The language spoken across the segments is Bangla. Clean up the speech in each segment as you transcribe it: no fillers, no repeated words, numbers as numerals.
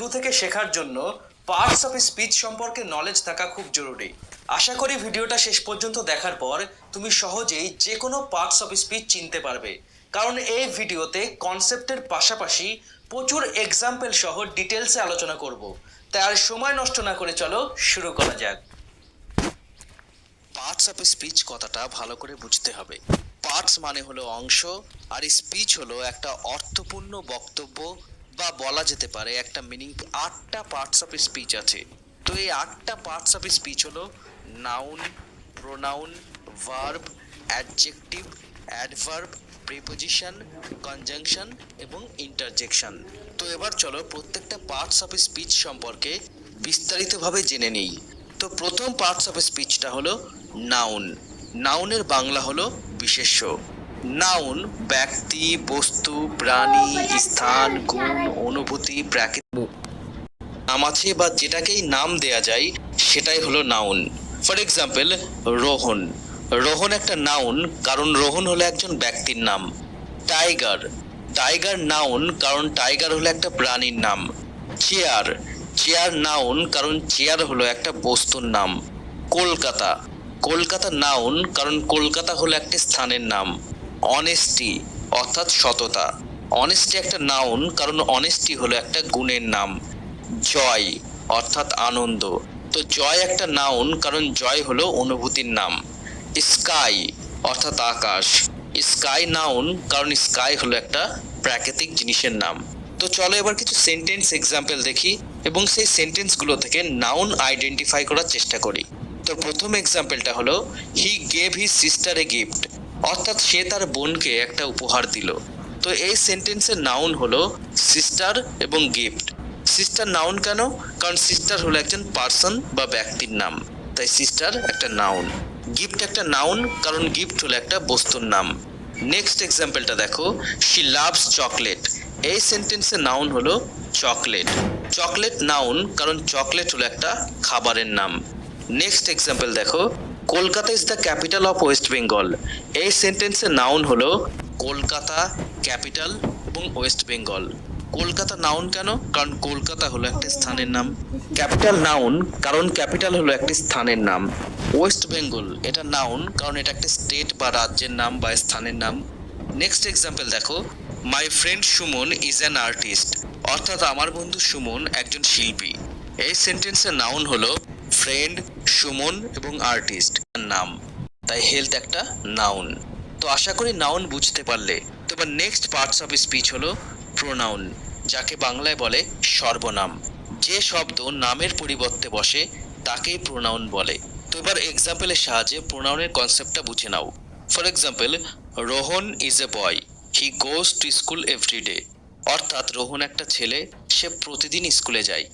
শুরু থেকে শেখার জন্য পার্টস অফ স্পিচ সম্পর্কে নলেজ থাকা খুব জরুরি। আশা করি ভিডিওটা শেষ পর্যন্ত দেখার পর তুমি সহজেই যে কোনো পার্টস অফ স্পিচ চিনতে পারবে, কারণ এই ভিডিওতে কনসেপ্টের পাশাপাশি প্রচুর এক্সাম্পল সহ ডিটেলসে আলোচনা করব। তাই আর সময় নষ্ট না করে চলো শুরু করা যাক। পার্টস অফ স্পিচ কথাটা ভালো করে বুঝতে হবে। পার্টস মানে হলো অংশ, আর স্পিচ হলো একটা অর্থপূর্ণ বক্তব্য, বা বলা যেতে পারে একটা মিনিং। 8টা পার্টস অফ স্পিচ আছে। তো এই 8টা পার্টস অফ স্পিচ হলো noun, pronoun, verb, adjective, adverb, preposition, conjunction এবং ইন্টারজেকশন। তো এবার চলো প্রত্যেকটা পার্টস অফ স্পিচ সম্পর্কে বিস্তারিতভাবে জেনে নিই। তো প্রথম পার্টস অফ স্পিচটা হলো নাউন। নাউনের বাংলা হলো বিশেষ্য। নাউন ব্যক্তি, বস্তু, প্রাণী, স্থান, গুণ, অনুভূতি, প্রাকৃতিক নাম আছে বা যেটাকেই নাম দেয়া যায় সেটাই হলো noun. For example, Rohan. Rohan একটা নাউন, কারণ রোহন হলো একজন ব্যক্তির নাম। টাইগার। টাইগার নাউন, কারণ টাইগার হলো একটা প্রাণীর নাম। চেয়ার। চেয়ার নাউন, কারণ চেয়ার হলো একটা বস্তুর নাম। কলকাতা। কলকাতা নাউন, কারণ কলকাতা হলো একটা স্থানের নাম। অনেস্টি অর্থাৎ সততা। অনেস্টি একটা নাউন, কারণ অনেস্টি হলো একটা গুণের নাম। জয় অর্থাৎ আনন্দ। তো জয় একটা নাউন, কারণ জয় হলো অনুভূতির নাম। স্কাই অর্থাৎ আকাশ। স্কাই নাউন, কারণ স্কাই হলো একটা প্রাকৃতিক জিনিসের নাম। তো চলো এবার কিছু সেন্টেন্স এক্সাম্পল দেখি এবং সেই সেন্টেন্সগুলো থেকে নাউন আইডেন্টিফাই করার চেষ্টা করি। তো প্রথম এক্সাম্পলটা হলো he gave his sister a gift, অর্থাৎ সে তার বোনকে একটা উপহার দিল। তো এই সেন্টেন্সের নাউন হলো সিস্টার এবং গিফট। সিস্টার নাউন কেন? কারণ সিস্টার হলো একজন পার্সন বা ব্যক্তির নাম, তাই সিস্টার একটা নাউন। গিফট একটা নাউন, কারণ গিফট হলো একটা বস্তুর নাম। নেক্সট এক্সাম্পলটা দেখো, শি লাভস চকলেট। এই সেন্টেন্সের নাউন হলো চকলেট। চকলেট নাউন, কারণ চকলেট হলো একটা খাবারের নাম। নেক্সট এক্সাম্পল দেখো, Kolkata is the capital of West Bengal. এই সেন্টেন্সের নাউন হলো কলকাতা, ক্যাপিটাল এবং ওয়েস্ট বেঙ্গল। কলকাতা নাউন কেন? কারণ কলকাতা হলো একটা স্থানের নাম। ক্যাপিটাল নাউন, কারণ ক্যাপিটাল হলো একটি স্থানের নাম। ওয়েস্ট বেঙ্গল এটা নাউন, কারণ এটা একটা স্টেট বা রাজ্যের নাম বা স্থানের নাম। নেক্সট এক্সাম্পল দেখো, my friend Suman is an artist, অর্থাৎ আমার বন্ধু সুমন একজন শিল্পী। এই সেন্টেন্সের নাউন হলো ফ্রেন্ড, সুমন এবং আর্টিস্ট নাম, তাই হেলথ একটা নাউন। তো আশা করি নাউন বুঝতে পারলে। তো এবার নেক্সট পার্টস অফ স্পিচ হলো প্রোনাউন, যাকে বাংলায় বলে সর্বনাম। যে শব্দ নামের পরিবর্তে বসে তাকেই প্রোনাউন বলে। তো এবার এক্সাম্পলের সাহায্যে প্রোনাউনের কনসেপ্টটা বুঝে নাও। For example, Rohan is a boy, he goes to school everyday, অর্থাৎ রোহন একটা ছেলে, সে প্রতিদিন স্কুলে যায়।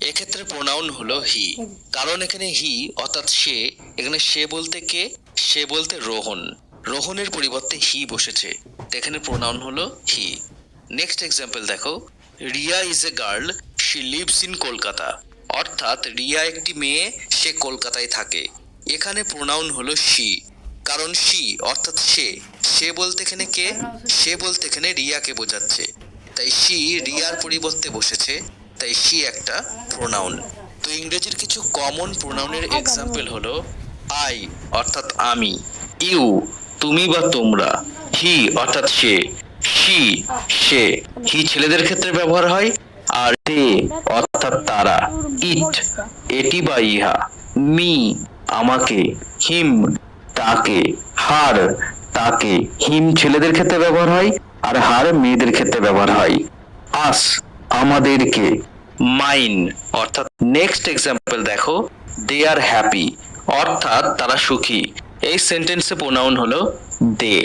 এক্ষেত্রে প্রোনাউন হলো হি, কারণ এখানে হি অর্থাৎ সে, এখানে সে বলতে কে? সে বলতে রোহন। রোহনের পরিবর্তে হি বসেছে, এখানে প্রোনাউন হলো হি। নেক্সট এক্সাম্পল দেখো, Riya is a girl, she lives in Kolkata, অর্থাৎ রিয়া একটি মেয়ে, সে কলকাতায় থাকে। এখানে প্রোনাউন হলো শি, কারণ শি অর্থাৎ সে, সে বলতে এখানে কে? সে বলতে এখানে রিয়াকে বোঝাচ্ছে, তাই শি রিয়ার পরিবর্তে বসেছে, তাই শি একটা প্রোনাউন। তো ইংরেজির কিছু কমন প্রোনাউনের এক্সাম্পল হলো আই অর্থাৎ আমি, ইউ তুমি বা তোমরা, হি অর্থাৎ সে, শি সে, হি ছেলেদের ক্ষেত্রে ব্যবহার হয়, আর দে অর্থাৎ তারা, ইট এটি বা ইহা, মি আমাকে, হিম তাকে, হার তাকে। হিম ছেলেদের ক্ষেত্রে ব্যবহার হয় আর হার মেয়েদের ক্ষেত্রে ব্যবহার হয়। আস আমাদেরকে, মাইন অর্থাৎ। নেক্সট এক্সাম্পল দেখো, দে আর হ্যাপি, অর্থাৎ তারা সুখী। এই সেন্টেন্সে প্রোনাউন হলো they.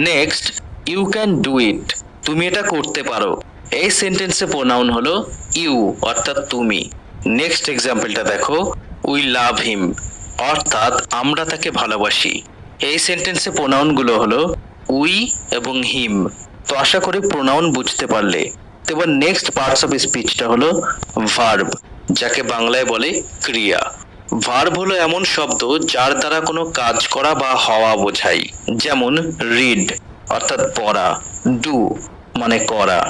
Next, you can do it, তুমি এটা করতে পারো। এই সেন্টেন্সে প্রোনাউন হলো ইউ অর্থাৎ তুমি। নেক্সট এক্সাম্পলটা দেখো, উই লাভ হিম, অর্থাৎ আমরা তাকে ভালোবাসি। এই সেন্টেন্সে প্রোনাউন গুলো হলো উই এবং হিম। তো আশা করি প্রোনাউন বুঝতে পারলে। তো এবার নেক্সট পার্টস অফ স্পিচটা হলো ভার্ব, যাকে বাংলায় বলে ক্রিয়া। ভার্ব হলো এমন শব্দ যার দ্বারা কোনো কাজ করা বা হওয়া বোঝায়। যেমন রিড অর্থাৎ পড়া, ডু মানে করা,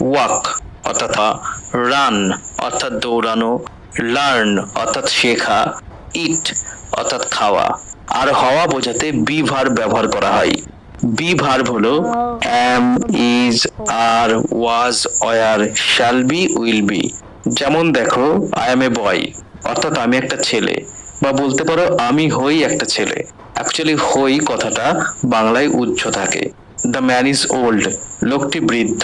ওয়াক অর্থাৎ রান অর্থাৎ দৌড়ানো, লার্ন অর্থাৎ শেখা, ইট অর্থাৎ খাওয়া, আর হওয়া বোঝাতে বি ভার্ব ব্যবহার করা হয়। বি ভার্ব হলো am, is, are, was, were, shall be, will be. যেমন দেখো, আই এম এ বয় অর্থাৎ আমি একটা ছেলে, বা বলতে পারো আমি হই একটা ছেলে। অ্যাকচুয়ালি হই কথাটা বাংলায় উচ্চ থাকে। দ্য ম্যান ইজ ওল্ড, লোকটি বৃদ্ধ।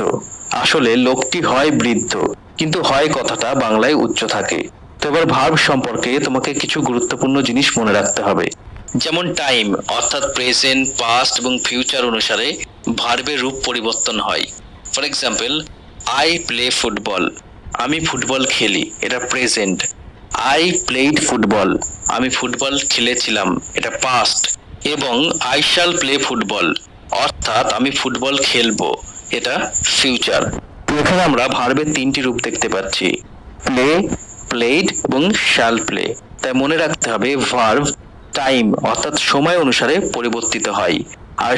আসলে লোকটি হয় বৃদ্ধ, কিন্তু হয় কথাটা বাংলায় উচ্চ থাকে। তো এবার ভার্ব সম্পর্কে তোমাকে কিছু গুরুত্বপূর্ণ জিনিস মনে রাখতে হবে। যেমন টাইম অর্থাৎ প্রেজেন্ট, পাস্ট এবং ফিউচার অনুসারে ভার্বের রূপ পরিবর্তন হয়। For example, I play football, আমি ফুটবল খেলি, এটা প্রেজেন্ট। আই প্লেড ফুটবল, আমি ফুটবল খেলেছিলাম, এটা পাস্ট। এবং আই শ্যাল প্লে ফুটবল, অর্থাৎ আমি ফুটবল খেলবো, এটা ফিউচার। তো এখানে আমরা ভার্বের তিনটি রূপ দেখতে পাচ্ছি, প্লে, প্লেড এবং শ্যাল প্লে। তাই মনে রাখতে হবে ভার্ব টাইম অর্থাৎ সময় অনুসারে পরিবর্তিত হয়। আর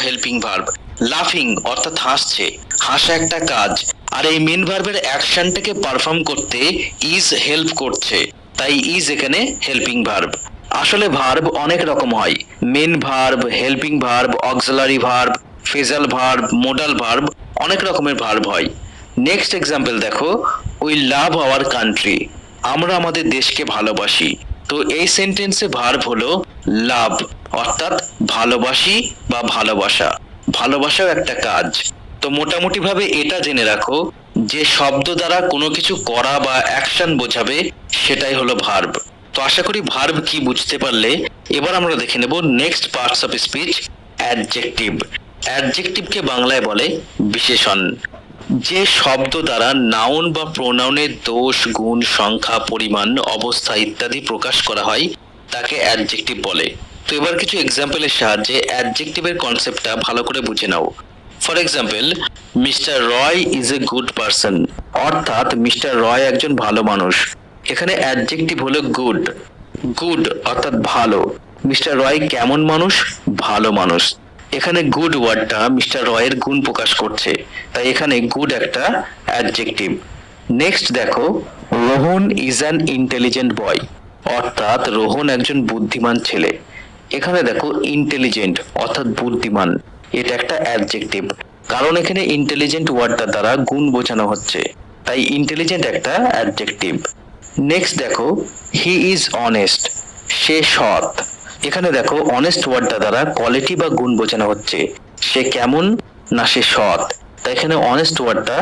হেল্পিং ভার্ব, লাফিং অর্থাৎ হাসছে, হাসা একটা কাজ, আর এই মেন ভার্বের অ্যাকশনটাকে পারফর্ম করতে ইজ হেল্প করছে, তাই ইজ এখানে হেল্পিং ভার্ব। আসলে ভার্ব অনেক রকম হয়, main verb, helping verb, auxiliary verb, phrasal verb, modal verb, অনেক রকমের ভার্ব হয়। নেক্সট এক্সাম্পল দেখো, উই লাভ আওয়ার কান্ট্রি, আমরা আমাদের দেশকে ভালোবাসি। তো এই সেন্টেন্সে ভার্ব হলো লাভ অর্থাৎ ভালোবাসি বা ভালোবাসা, ভালোবাসাও একটা কাজ। তো মোটামুটি ভাবে এটা জেনে রাখো, যে শব্দ দ্বারা কোনো কিছু করা বা অ্যাকশন বোঝাবে সেটাই হলো ভার্ব। তো আশা করি ভার্ব কি বুঝতে পারলে। এবার আমরা দেখে নেব next parts of speech, adjective. অ্যাডজেক্টিভকে বাংলায় বলে বিশেষণ। যে শব্দ দ্বারা নাউন বা প্রোনাউনের দোষ, গুণ, সংখ্যা, পরিমাণ, অবস্থা ইত্যাদি প্রকাশ করা হয় তাকে অ্যাডজেক্টিভ বলে। তো এবার কিছু এক্সাম্পলের সাহায্যে অ্যাডজেক্টিভের কনসেপ্টটা ভালো করে বুঝে নাও। For example, mister Roy is a good person, অর্থাৎ মিস্টার রয় একজন ভালো মানুষ। এখানে অ্যাডজেক্টিভ হলো গুড। গুড অর্থাৎ ভালো। মিস্টার রয় কেমন মানুষ? ভালো মানুষ। এখানে গুড ওয়ার্ডটা মিস্টার রয়ের গুণ প্রকাশ করছে, তাই এখানে গুড একটা অ্যাডজেক্টিভ। নেক্সট দেখো, রোহন ইজ অ্যান ইন্টেলিজেন্ট বয়, অর্থাৎ রোহন একজন বুদ্ধিমান ছেলে। এখানে দেখো ইন্টেলিজেন্ট অর্থাৎ বুদ্ধিমান, এটা একটা অ্যাডজেক্টিভ, কারণ এখানে ইন্টেলিজেন্ট ওয়ার্ডটা দ্বারা গুণ বোঝানো হচ্ছে, তাই ইন্টেলিজেন্ট একটা অ্যাডজেক্টিভ। নেক্সট দেখো, হি ইজ অনেস্ট, সে সৎ। এখানে দেখো অনেস্ট ওয়ার্ডটা দ্বারা কোয়ালিটি বা গুণ বোঝানো হচ্ছে, সে কেমন না সে সৎ, তাই এখানে অনেস্ট ওয়ার্ডটা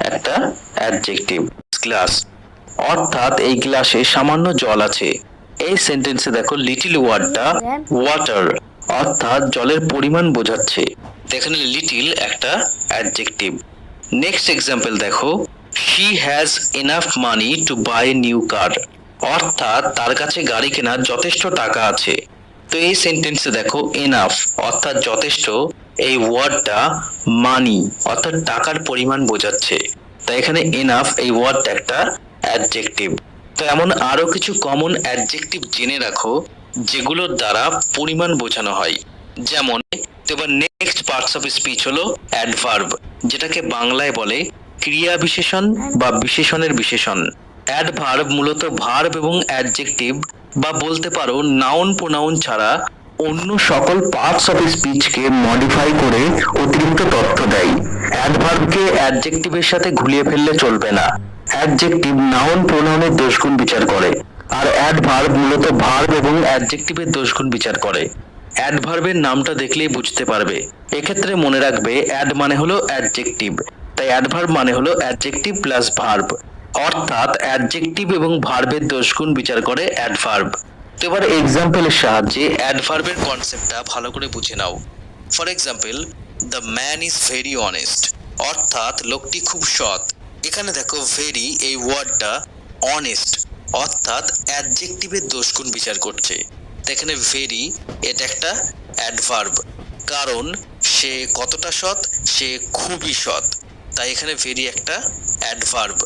একটা অ্যাডজেক্টিভ। গ্লাস অর্থাৎ এই গ্লাসে সামান্য জল আছে। এই সেন্টেন্সে দেখো লিটিল ওয়ার্ডটা ওয়াটার অর্থাৎ জলের পরিমাণ বোঝাচ্ছে, এখানে লিটিল একটা অ্যাডজেক্টিভ। নেক্সট এক্সাম্পল দেখো, she has enough money to buy new car, অর্থাৎ তার কাছে গাড়ি কেনার যথেষ্ট টাকা আছে। তো এই সেন্টেন্সে দেখো এনাফ অর্থাৎ যথেষ্ট, এই ওয়ার্ডটা মানি অর্থাৎ টাকার পরিমাণ বোঝাচ্ছে, তাই এখানে এনাফ এই ওয়ার্ডটা একটা অ্যাডজেক্টিভ। তো এমন আরো কিছু কমন অ্যাডজেক্টিভ জেনে রাখো যেগুলোর দ্বারা পরিমাণ বোঝানো হয়। যেমন, এবার নেক্সট পার্টস অফ স্পিচ হলো অ্যাডভার্ব, যেটাকে বাংলায় বলে ক্রিয়া বিশেষণ বা বিশেষণের বিশেষণ। অ্যাডভার্ব মূলত ভার্ব এবং অ্যাডজেক্টিভ বা বলতে পারো নাউন প্রোনাউন ছাড়া অন্য সকল পার্টস অফ স্পিচকে মডিফাই করে অতিরিক্ত তথ্য দেয়। অ্যাডভার্বকে অ্যাডজেক্টিভের সাথে ঘুলিয়ে ফেললে চলবে না। অ্যাডজেক্টিভ নাউন প্রোনাউনের দোষগুণ বিচার করে, আর অ্যাডভার্ব মূলত ভার্ব এবং অ্যাডজেক্টিভের দোষগুণ বিচার করে। অ্যাডভার্বের নামটা দেখলেই বুঝতে পারবে। এক্ষেত্রে মনে রাখবে অ্যাড মানে হলো অ্যাডজেক্টিভ, তাই অ্যাডভার্ব মানে হলো অ্যাডজেক্টিভ প্লাস ভার্ব, অর্থাৎ অ্যাডজেক্টিভ এবং ভার্বের দোষগুণ বিচার করে অ্যাডভার্ব। তো এবার এক্সাম্পলের সাহায্যে অ্যাডভার্বের কনসেপ্টটা ভালো করে বুঝে নাও। For example, the man is very honest, অর্থাৎ লোকটি খুব সৎ। এখানে দেখো ভেরি এই ওয়ার্ডটা অনেস্ট অর্থাৎ অ্যাডজেক্টিভের দোষগুণ বিচার করছে, তো এখানে ভেরি এটা একটা অ্যাডভার্ব, কারণ সে কতটা সৎ, সে খুবই সৎ, তাই এখানে ভেরি একটা অ্যাডভার্ব।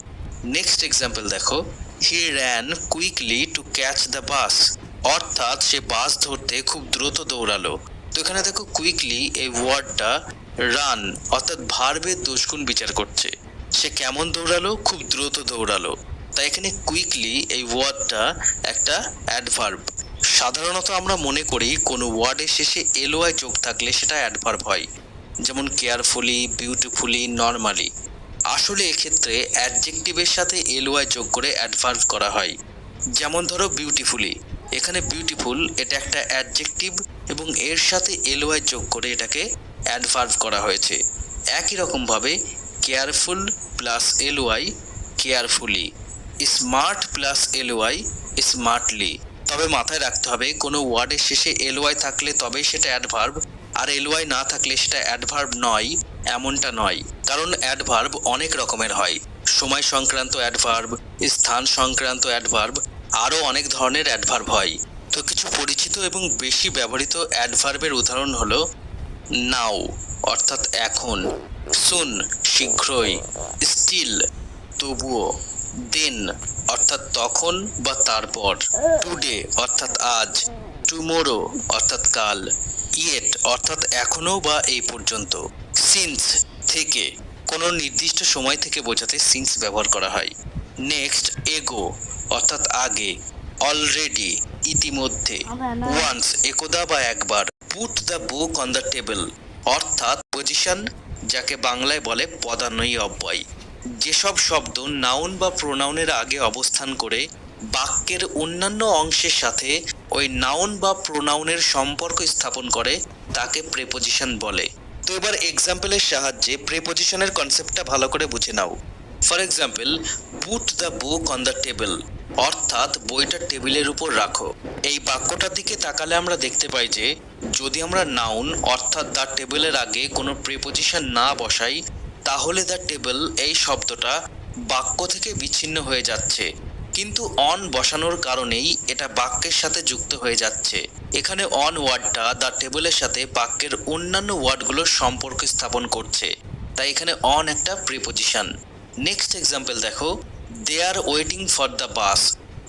নেক্সট এক্সাম্পল দেখো, he ran quickly to catch the bus, অর্থাৎ সে বাস ধরতে খুব দ্রুত দৌড়ালো। তো এখানে দেখো কুইকলি এই ওয়ার্ডটা রান অর্থাৎ ভার্বের দোষগুণ বিচার করছে, সে কেমন দৌড়ালো? খুব দ্রুত দৌড়ালো। তাই এখানে কুইকলি এই ওয়ার্ডটা একটা অ্যাডভার্ব। সাধারণত আমরা মনে করি কোনো ওয়ার্ডের শেষে এলওয়াই যোগ থাকলে সেটা অ্যাডভার্ব হয়, যেমন কেয়ারফুলি, বিউটিফুলি, নর্মালি। আসলে এক্ষেত্রে অ্যাডজেক্টিভের সাথে এলওয়াই যোগ করে অ্যাডভার্ব করা হয়। যেমন ধরো বিউটিফুলি, এখানে বিউটিফুল এটা একটা অ্যাডজেক্টিভ এবং এর সাথে এলওয়াই যোগ করে এটাকে অ্যাডভার্ব করা হয়েছে। একই রকমভাবে careful plus LY carefully, smart plus LY smartly. তবে মাথায় রাখতে হবে কোনো ওয়ার্ডের শেষে এলওয়াই থাকলে তবেই সেটা অ্যাডভার্ব, আর এলওয়াই না থাকলে সেটা অ্যাডভার্ব নয় এমনটা নয়। কারণ অ্যাডভার্ব অনেক রকমের হয়, সময় সংক্রান্ত অ্যাডভার্ব, স্থান সংক্রান্ত অ্যাডভার্ব, আরও অনেক ধরনের অ্যাডভার্ব হয়। তো কিছু পরিচিত এবং বেশি ব্যবহৃত অ্যাডভার্বের উদাহরণ হলো নাও অর্থাৎ এখন, সুন শীঘ্রই, স্টিল তবুও, দেন অর্থাৎ তখন বা তারপর, টুডে অর্থাৎ আজ, টুমোরো অর্থাৎ কাল, ইয়েট অর্থাৎ এখনো বা এই পর্যন্ত, সিন্স থেকে, কোনো নির্দিষ্ট সময় থেকে বোঝাতে সিন্স ব্যবহার করা হয়। নেক্সট এগো অর্থাৎ আগে, অলরেডি ইতিমধ্যে, ওয়ান্স একদা বা একবার, put the book on the table অর্থাৎ পজিশন, যাকে বাংলায় বলে পদান্বয়ী অব্যয়। যেসব শব্দ নাউন বা প্রোনাউনের আগে অবস্থান করে বাক্যের অন্যান্য অংশের সাথে ওই নাউন বা প্রোনাউনের সম্পর্ক স্থাপন করে তাকে প্রেপোজিশন বলে। তো এবার এক্সাম্পলের সাহায্যে প্রেপোজিশনের কনসেপ্টটা ভালো করে বুঝে নাও। For example, put the book on the table অর্থাৎ বইটা টেবিলের উপর রাখো। এই বাক্যটার দিকে তাকালে আমরা দেখতে পাই যে যদি আমরা নাউন অর্থাৎ দ্য টেবিলের আগে কোনো প্রেপোজিশন না বসাই তাহলে দ্য টেবিল এই শব্দটা বাক্য থেকে বিচ্ছিন্ন হয়ে যাচ্ছে, কিন্তু অন বসানোর কারণেই এটা বাক্যের সাথে যুক্ত হয়ে যাচ্ছে। এখানে অন ওয়ার্ডটা দ্য টেবিলের সাথে বাক্যের অন্যান্য ওয়ার্ডগুলোর সম্পর্ক স্থাপন করছে, তাই এখানে অন একটা প্রিপোজিশন। নেক্সট এক্সাম্পল দেখো, they are waiting for the bus,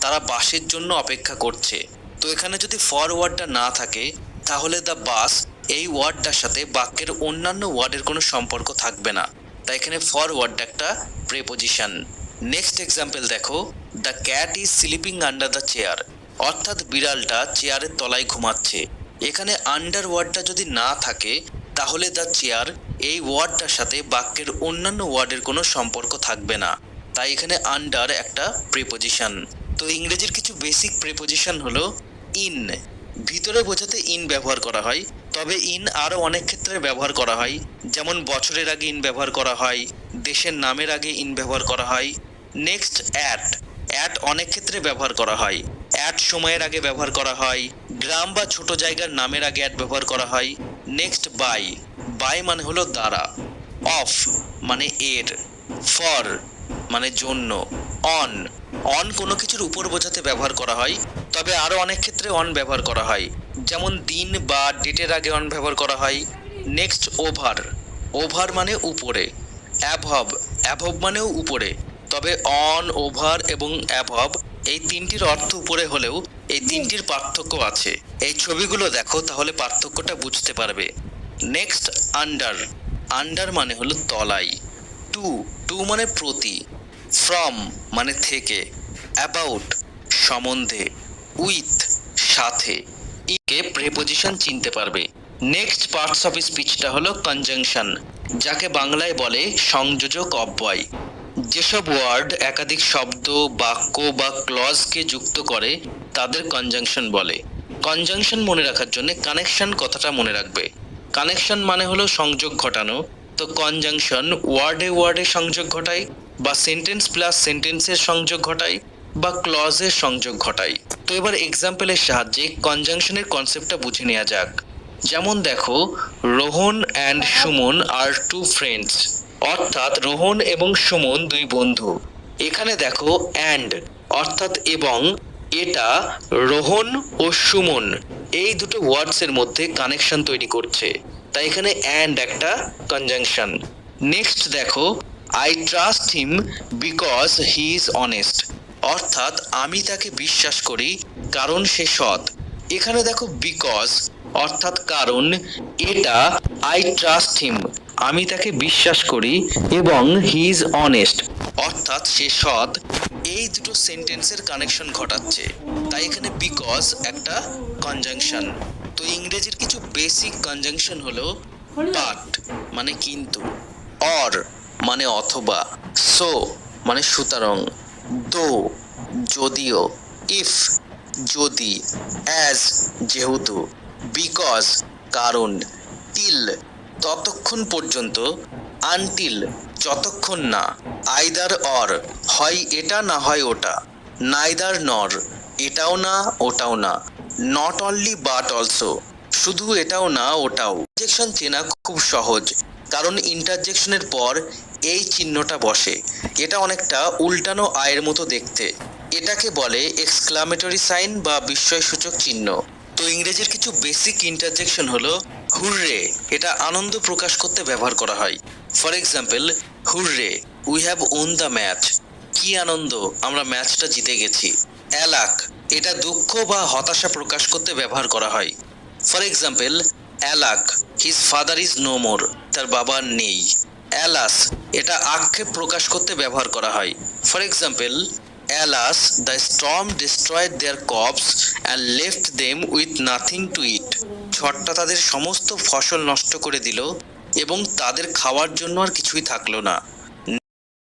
তারা বাসের জন্য অপেক্ষা করছে। তো এখানে যদি ফর ওয়ার্ডটা না থাকে তাহলে দ্য বাস এই ওয়ার্ডটার সাথে বাক্যের অন্যান্য ওয়ার্ডের কোনো সম্পর্ক থাকবে না, তাই এখানে ফর ওয়ার্ডটা একটা প্রিপোজিশন। নেক্সট এক্সাম্পল দেখো, the cat is sleeping under the chair অর্থাৎ বিড়ালটা চেয়ারের তলায় ঘুমাচ্ছে। এখানে আন্ডার ওয়ার্ডটা যদি না থাকে তাহলে দ্য চেয়ার এই ওয়ার্ডটার সাথে বাক্যের অন্যান্য ওয়ার্ডের কোনো সম্পর্ক থাকবে না, তাই এখানে আন্ডার একটা প্রিপোজিশন। তো ইংরেজির কিছু বেসিক প্রিপোজিশন হলো ইন, ভিতরে বোঝাতে ইন ব্যবহার করা হয়, তবে ইন আরও অনেক ক্ষেত্রে ব্যবহার করা হয়, যেমন বছরের আগে ইন ব্যবহার করা হয়, দেশের নামের আগে ইন ব্যবহার করা হয়। নেক্সট অ্যাট, অ্যাট অনেক ক্ষেত্রে ব্যবহার করা হয়, অ্যাট সময়ের আগে ব্যবহার করা হয়, গ্রাম বা ছোট জায়গার নামের আগে অ্যাট ব্যবহার করা হয়। নেক্সট বাই, বাই মানে হলো দ্বারা, অফ মানে এর, ফর মানে জন্য, অন, অন কোনো কিছুর উপর বোঝাতে ব্যবহার করা হয়, তবে আরও অনেক ক্ষেত্রে অন ব্যবহার করা হয়, যেমন দিন বা ডেটের আগে অন ব্যবহার করা হয়। নেক্সট ওভার, ওভার মানে উপরে, অ্যাভব, অ্যাভব মানেও উপরে, তবে অন, ওভার এবং অ্যাভব এই তিনটির অর্থ উপরে হলেও এই তিনটির পার্থক্য আছে। এই ছবিগুলো দেখো তাহলে পার্থক্যটা বুঝতে পারবে। নেক্সট আন্ডার, আন্ডার মানে হলো তলাই, টু, টু মানে প্রতি, ফ্রম মানে থেকে, অ্যাবাউট সম্বন্ধে, উইথ সাথে, ইকে প্রেপোজিশন চিনতে পারবে। নেক্সট পার্টস অফ স্পিচটা হলো কনজাংশন, যাকে বাংলায় বলে সংযোজক অব্যয়। যেসব ওয়ার্ড একাধিক শব্দ, বাক্য বা ক্লজকে যুক্ত করে তাদের কনজাংশন বলে। কনজাংশন মনে রাখার জন্য কানেকশন কথাটা মনে রাখবে। কানেকশন মানে হলো সংযোগ ঘটানো, তো কনজাংশন ওয়ার্ডে ওয়ার্ডে সংযোগ ঘটায়, বা সেন্টেন্স প্লাস সেন্টেন্সের সংযোগ ঘটায়, বা ক্লজের সংযোগ ঘটায়। তো এবার এক্সাম্পলের সাহায্যে কনজাংশনের কনসেপ্টটা বুঝে নেওয়া যাক। যেমন দেখো, Rohan and Suman are two friends অর্থাৎ রোহন এবং সুমন দুই বন্ধু। এখানে দেখো অ্যান্ড অর্থাৎ এবং, এটা রোহন ও সুমন এই দুটো ওয়ার্ডসের মধ্যে কানেকশন তৈরি করছে, তাই এখানে অ্যান্ড একটা কনজাংশন। নেক্সট দেখো, I trust him because he is honest অর্থাৎ আমি তাকে বিশ্বাস করি কারণ সে সৎ। এখানে দেখো বিকজ অর্থাৎ কারণ, এটা আই ট্রাস্ট হিম আমি তাকে বিশ্বাস করি এবং হি ইজ অনেস্ট, অর্থাৎ সে সৎ। এই দুটো সেন্টেন্সের কানেকশন ঘটাচ্ছে, তাই এখানে বিকজ একটা কনজাংশন। তো ইংরেজির কিছু বেসিক কনজাংশন হলো বাট মানে কিন্তু, অর মানে অথবা, সো মানে সুতরাং, দো যদিও, ইফ যদি, অ্যাজ যেহেতু, বিকজ কারণ, টিল ততক্ষণ পর্যন্ত, আনটিল যতক্ষণ না, আইদার অর হয় এটা না হয় ওটা, নাইদার নর এটাও না ওটাও না, নট অনলি বাট অলসো শুধু এটাও না ওটাও। ইন্টারজেকশন চেনা খুব সহজ, কারণ ইন্টারজেকশনের পর এই চিহ্নটা বসে। এটা অনেকটা উল্টানো আয়ের মতো দেখতে। এটাকে বলে এক্সক্লামেটরি সাইন বা বিস্ময়সূচক চিহ্ন। তো ইংরেজির কিছু বেসিক ইন্টারজেকশন হলো হুররে, এটা আনন্দ প্রকাশ করতে ব্যবহার করা হয়। For example, hurray we have won the match, কি আনন্দ আমরা ম্যাচটা জিতে গেছি। অ্যালাক এটা দুঃখ বা হতাশা প্রকাশ করতে ব্যবহার করা হয়। For example, alack his father is no more, তার বাবা আর নেই। অ্যালাস এটা আক্ষেপ প্রকাশ করতে ব্যবহার করা হয়। For example, alas the storm destroyed their crops and left them with nothing to eat, ঝড়টা তাদের সমস্ত ফসল নষ্ট করে দিল এবং তাদের খাওয়ার জন্য আর কিছুই থাকলো না।